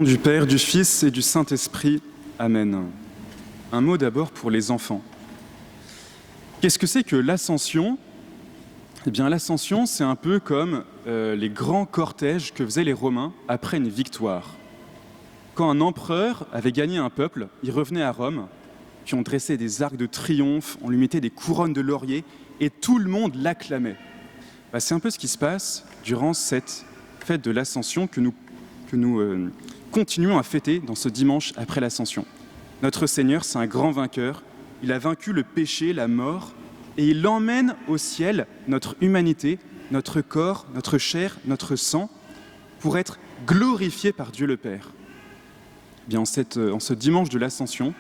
Du Père, du Fils et du Saint-Esprit. Amen. Un mot d'abord pour les enfants. Qu'est-ce que c'est que l'ascension ? Eh bien, l'ascension, c'est un peu comme les grands cortèges que faisaient les Romains après une victoire. Quand un empereur avait gagné un peuple, il revenait à Rome, puis on dressait des arcs de triomphe, on lui mettait des couronnes de laurier, et tout le monde l'acclamait. C'est un peu ce qui se passe durant cette fête de l'ascension que nous continuons à fêter dans ce dimanche après l'ascension. Notre Seigneur, c'est un grand vainqueur. Il a vaincu le péché, la mort, et il emmène au ciel notre humanité, notre corps, notre chair, notre sang, pour être glorifié par Dieu le Père. Bien, en ce dimanche de l'ascension,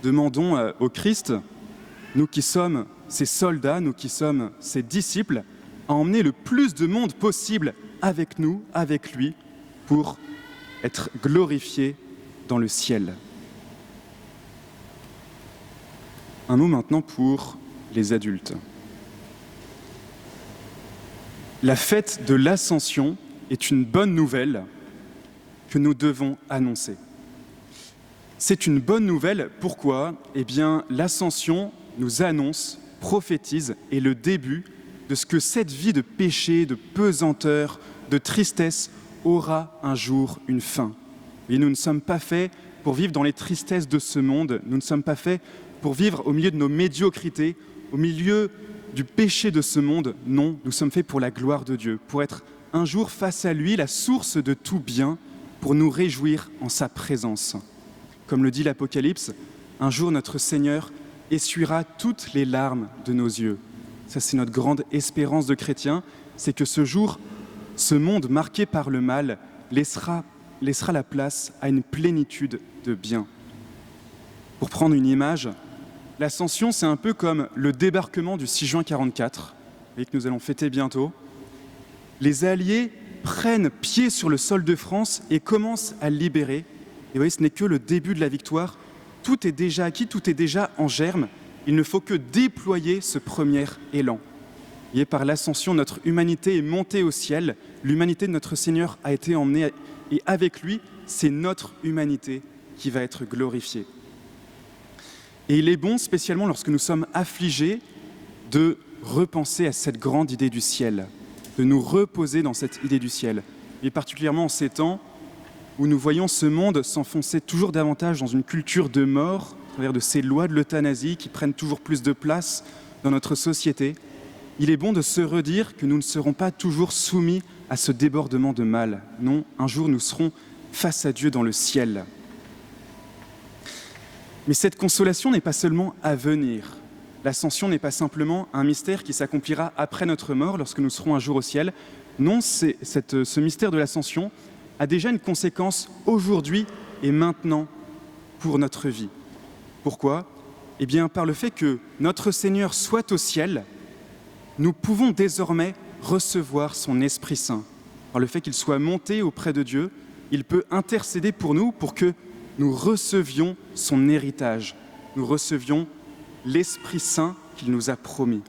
demandons au Christ, nous qui sommes ses soldats, nous qui sommes ses disciples, à emmener le plus de monde possible avec nous, avec lui, pour être glorifié dans le ciel. Un mot maintenant pour les adultes. La fête de l'Ascension est une bonne nouvelle que nous devons annoncer. C'est une bonne nouvelle, pourquoi ? Eh bien, l'Ascension nous annonce, prophétise, est le début de ce que cette vie de péché, de pesanteur, de tristesse aura un jour une fin. Et nous ne sommes pas faits pour vivre dans les tristesses de ce monde, nous ne sommes pas faits pour vivre au milieu de nos médiocrités, au milieu du péché de ce monde. Non, nous sommes faits pour la gloire de Dieu, pour être un jour face à lui, la source de tout bien, pour nous réjouir en sa présence. Comme le dit l'Apocalypse, un jour notre Seigneur essuiera toutes les larmes de nos yeux. Ça, c'est notre grande espérance de chrétiens, c'est que ce jour, ce monde marqué par le mal laissera la place à une plénitude de bien. Pour prendre une image, l'Ascension, c'est un peu comme le débarquement du 6 juin 1944, et que nous allons fêter bientôt. Les Alliés prennent pied sur le sol de France et commencent à le libérer. Et vous voyez, ce n'est que le début de la victoire. Tout est déjà acquis, tout est déjà en germe. Il ne faut que déployer ce premier élan. Et par l'ascension, notre humanité est montée au ciel. L'humanité de notre Seigneur a été emmenée, et avec lui, c'est notre humanité qui va être glorifiée. Et il est bon, spécialement lorsque nous sommes affligés, de repenser à cette grande idée du ciel, de nous reposer dans cette idée du ciel. Et particulièrement en ces temps où nous voyons ce monde s'enfoncer toujours davantage dans une culture de mort, à travers de ces lois de l'euthanasie qui prennent toujours plus de place dans notre société. Il est bon de se redire que nous ne serons pas toujours soumis à ce débordement de mal. Non, un jour nous serons face à Dieu dans le ciel. Mais cette consolation n'est pas seulement à venir. L'ascension n'est pas simplement un mystère qui s'accomplira après notre mort, lorsque nous serons un jour au ciel. Non, ce mystère de l'ascension a déjà une conséquence aujourd'hui et maintenant pour notre vie. Pourquoi ? Eh bien, par le fait que notre Seigneur soit au ciel, nous pouvons désormais recevoir son Esprit Saint. Par le fait qu'il soit monté auprès de Dieu, il peut intercéder pour nous pour que nous recevions son héritage. Nous recevions l'Esprit Saint qu'il nous a promis.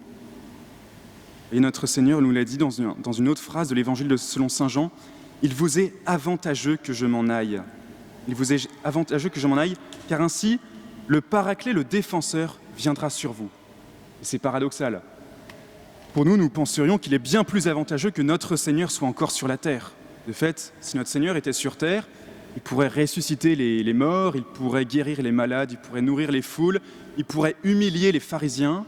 Et notre Seigneur nous l'a dit dans une autre phrase de l'Évangile selon saint Jean, « Il vous est avantageux que je m'en aille. Il vous est avantageux que je m'en aille, car ainsi, le Paraclet, le Défenseur, viendra sur vous. » Et c'est paradoxal. Pour nous, nous penserions qu'il est bien plus avantageux que notre Seigneur soit encore sur la terre. De fait, si notre Seigneur était sur terre, il pourrait ressusciter les morts, il pourrait guérir les malades, il pourrait nourrir les foules, il pourrait humilier les pharisiens.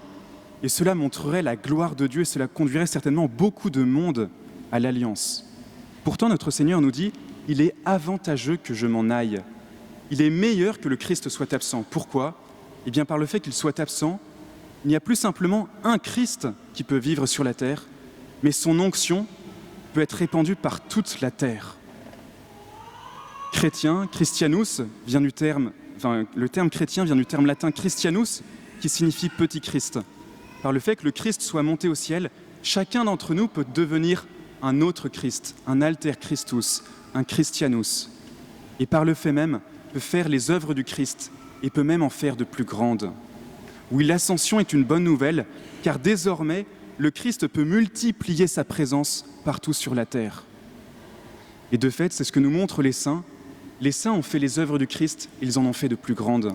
Et cela montrerait la gloire de Dieu et cela conduirait certainement beaucoup de monde à l'Alliance. Pourtant, notre Seigneur nous dit « Il est avantageux que je m'en aille ». Il est meilleur que le Christ soit absent. Pourquoi ? Eh bien, par le fait qu'il soit absent, il n'y a plus simplement un Christ qui peut vivre sur la terre, mais son onction peut être répandue par toute la terre. Chrétien, Christianus, le terme chrétien vient du terme latin Christianus, qui signifie petit Christ. Par le fait que le Christ soit monté au ciel, chacun d'entre nous peut devenir un autre Christ, un alter Christus, un Christianus. Et par le fait même, peut faire les œuvres du Christ et peut même en faire de plus grandes. Oui, l'ascension est une bonne nouvelle, car désormais, le Christ peut multiplier sa présence partout sur la terre. Et de fait, c'est ce que nous montrent les saints. Les saints ont fait les œuvres du Christ, ils en ont fait de plus grandes.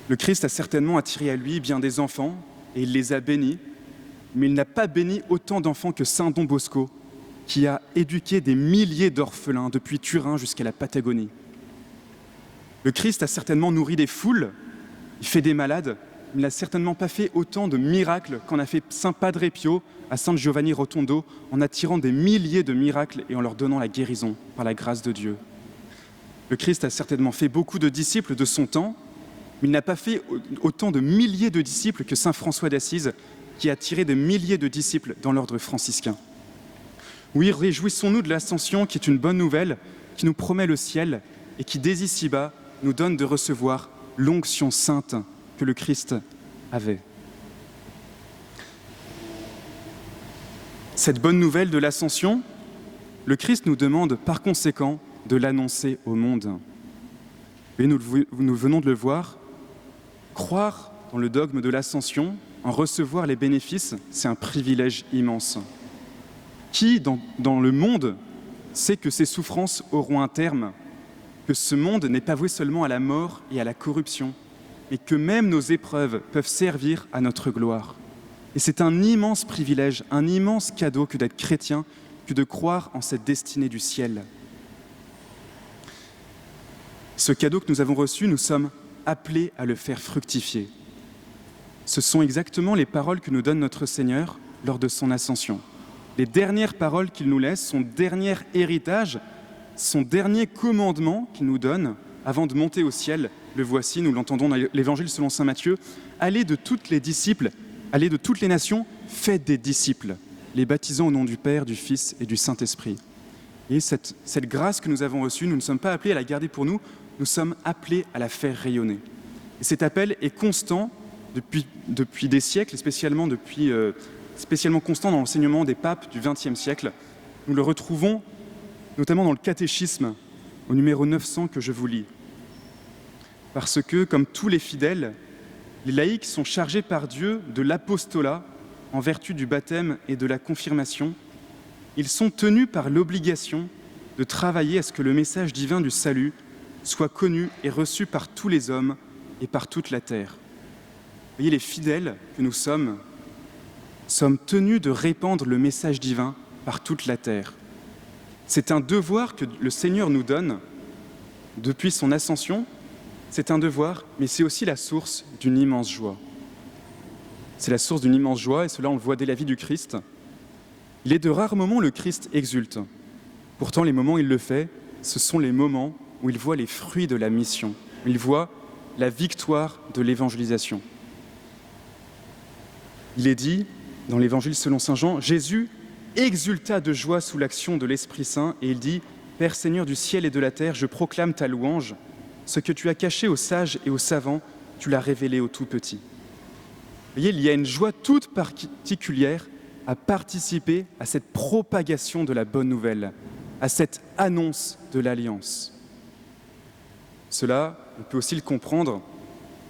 Le Christ a certainement attiré à lui bien des enfants, et il les a bénis, mais il n'a pas béni autant d'enfants que saint Don Bosco, qui a éduqué des milliers d'orphelins depuis Turin jusqu'à la Patagonie. Le Christ a certainement nourri des foules, il fait des malades, mais il n'a certainement pas fait autant de miracles qu'en a fait saint Padre Pio à San Giovanni Rotondo, en attirant des milliers de miracles et en leur donnant la guérison par la grâce de Dieu. Le Christ a certainement fait beaucoup de disciples de son temps, mais il n'a pas fait autant de milliers de disciples que saint François d'Assise, qui a attiré des milliers de disciples dans l'ordre franciscain. Oui, réjouissons-nous de l'Ascension, qui est une bonne nouvelle, qui nous promet le ciel et qui, dès ici-bas, nous donne de recevoir l'onction sainte que le Christ avait. Cette bonne nouvelle de l'Ascension, le Christ nous demande par conséquent de l'annoncer au monde. Et nous venons de le voir, croire dans le dogme de l'Ascension, en recevoir les bénéfices, c'est un privilège immense. Qui, dans le monde, sait que ces souffrances auront un terme, que ce monde n'est pas voué seulement à la mort et à la corruption, mais que même nos épreuves peuvent servir à notre gloire. Et c'est un immense privilège, un immense cadeau que d'être chrétien, que de croire en cette destinée du ciel. Ce cadeau que nous avons reçu, nous sommes appelés à le faire fructifier. Ce sont exactement les paroles que nous donne notre Seigneur lors de son ascension. Les dernières paroles qu'il nous laisse, son dernier héritage, son dernier commandement qu'il nous donne avant de monter au ciel. Le voici, nous l'entendons dans l'Évangile selon saint Matthieu. Allez de toutes les disciples, allez de toutes les nations, faites des disciples, les baptisant au nom du Père, du Fils et du Saint-Esprit. Et cette grâce que nous avons reçue, nous ne sommes pas appelés à la garder pour nous, nous sommes appelés à la faire rayonner. Et cet appel est constant depuis des siècles, et spécialement constant dans l'enseignement des papes du XXe siècle. Nous le retrouvons notamment dans le catéchisme, au numéro 900 que je vous lis. Parce que, comme tous les fidèles, les laïcs sont chargés par Dieu de l'apostolat en vertu du baptême et de la confirmation. Ils sont tenus par l'obligation de travailler à ce que le message divin du salut soit connu et reçu par tous les hommes et par toute la terre. Vous voyez, les fidèles que nous sommes tenus de répandre le message divin par toute la terre. C'est un devoir que le Seigneur nous donne depuis son ascension. C'est un devoir, mais c'est aussi la source d'une immense joie. C'est la source d'une immense joie, et cela on le voit dès la vie du Christ. Il est de rares moments où le Christ exulte. Pourtant, les moments où il le fait, ce sont les moments où il voit les fruits de la mission, où il voit la victoire de l'évangélisation. Il est dit, dans l'Évangile selon saint Jean, Jésus exulta de joie sous l'action de l'Esprit Saint, et il dit « Père Seigneur du ciel et de la terre, je proclame ta louange. Ce que tu as caché aux sages et aux savants, tu l'as révélé aux tout-petits. » Vous voyez, il y a une joie toute particulière à participer à cette propagation de la bonne nouvelle, à cette annonce de l'Alliance. Cela, on peut aussi le comprendre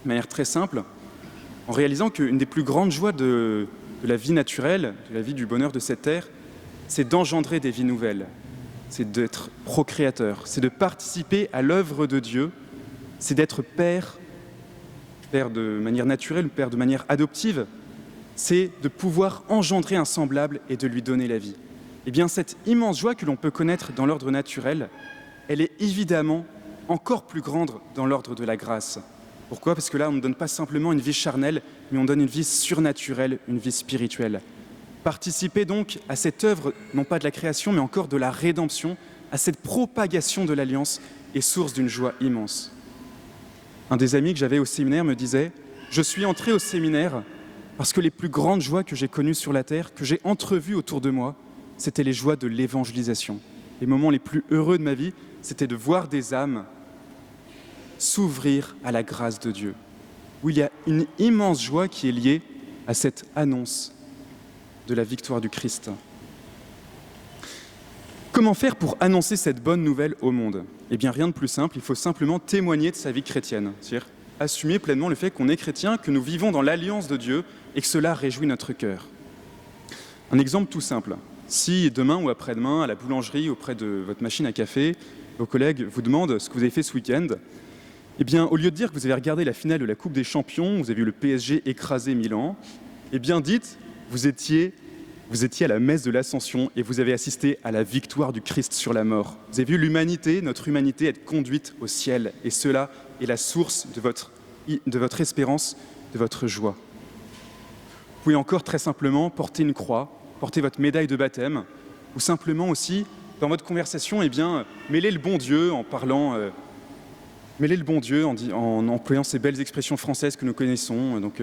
de manière très simple, en réalisant qu'une des plus grandes joies de la vie naturelle, de la vie du bonheur de cette terre, c'est d'engendrer des vies nouvelles, c'est d'être procréateur, c'est de participer à l'œuvre de Dieu, c'est d'être père de manière naturelle ou père de manière adoptive, c'est de pouvoir engendrer un semblable et de lui donner la vie. Eh bien, cette immense joie que l'on peut connaître dans l'ordre naturel, elle est évidemment encore plus grande dans l'ordre de la grâce. Pourquoi ? Parce que là, on ne donne pas simplement une vie charnelle, mais on donne une vie surnaturelle, une vie spirituelle. Participer donc à cette œuvre, non pas de la création, mais encore de la rédemption, à cette propagation de l'Alliance, est source d'une joie immense. Un des amis que j'avais au séminaire me disait « Je suis entré au séminaire parce que les plus grandes joies que j'ai connues sur la terre, que j'ai entrevues autour de moi, c'était les joies de l'évangélisation. Les moments les plus heureux de ma vie, c'était de voir des âmes s'ouvrir à la grâce de Dieu, où il y a une immense joie qui est liée à cette annonce de la victoire du Christ. » Comment faire pour annoncer cette bonne nouvelle au monde ? Eh bien, rien de plus simple, il faut simplement témoigner de sa vie chrétienne, c'est-à-dire assumer pleinement le fait qu'on est chrétien, que nous vivons dans l'alliance de Dieu et que cela réjouit notre cœur. Un exemple tout simple, si demain ou après-demain, à la boulangerie, auprès de votre machine à café, vos collègues vous demandent ce que vous avez fait ce week-end, eh bien, au lieu de dire que vous avez regardé la finale de la Coupe des Champions, vous avez vu le PSG écraser Milan, eh bien, dites, vous étiez à la messe de l'Ascension et vous avez assisté à la victoire du Christ sur la mort. Vous avez vu l'humanité, notre humanité, être conduite au ciel. Et cela est la source de votre espérance, de votre joie. Vous pouvez encore très simplement porter une croix, porter votre médaille de baptême, ou simplement aussi, dans votre conversation, eh bien, mêler le bon Dieu en parlant, mêler le bon Dieu en employant ces belles expressions françaises que nous connaissons, donc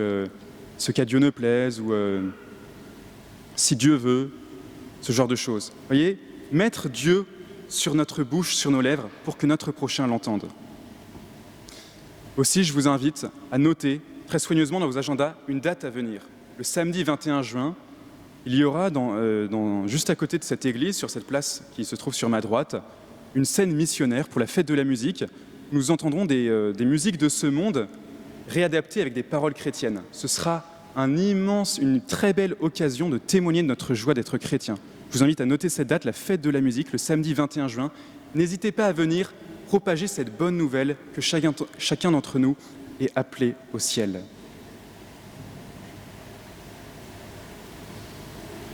ce qu'à Dieu ne plaise, ou si Dieu veut, ce genre de choses. Vous voyez, mettre Dieu sur notre bouche, sur nos lèvres, pour que notre prochain l'entende. Aussi, je vous invite à noter très soigneusement dans vos agendas une date à venir. Le samedi 21 juin, il y aura juste à côté de cette église, sur cette place qui se trouve sur ma droite, une scène missionnaire pour la fête de la musique. Nous entendrons des musiques de ce monde réadaptées avec des paroles chrétiennes. Ce sera une très belle occasion de témoigner de notre joie d'être chrétien. Je vous invite à noter cette date, la fête de la musique, le samedi 21 juin. N'hésitez pas à venir propager cette bonne nouvelle que chacun d'entre nous est appelé au ciel.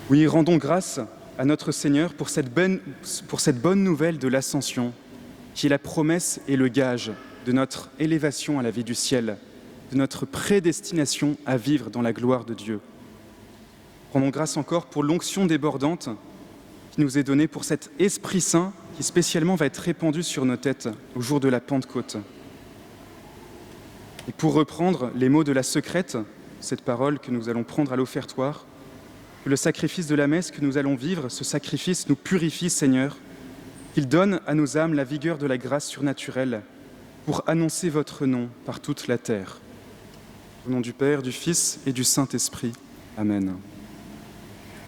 Oui, rendons grâce à notre Seigneur pour cette bonne nouvelle de l'Ascension, qui est la promesse et le gage de notre élévation à la vie du ciel, de notre prédestination à vivre dans la gloire de Dieu. Rendons grâce encore pour l'onction débordante qui nous est donnée, pour cet Esprit Saint qui spécialement va être répandu sur nos têtes au jour de la Pentecôte. Et pour reprendre les mots de la secrète, cette parole que nous allons prendre à l'offertoire, que le sacrifice de la messe que nous allons vivre, ce sacrifice nous purifie, Seigneur, qu'il donne à nos âmes la vigueur de la grâce surnaturelle pour annoncer votre nom par toute la terre. Au nom du Père, du Fils et du Saint-Esprit. Amen.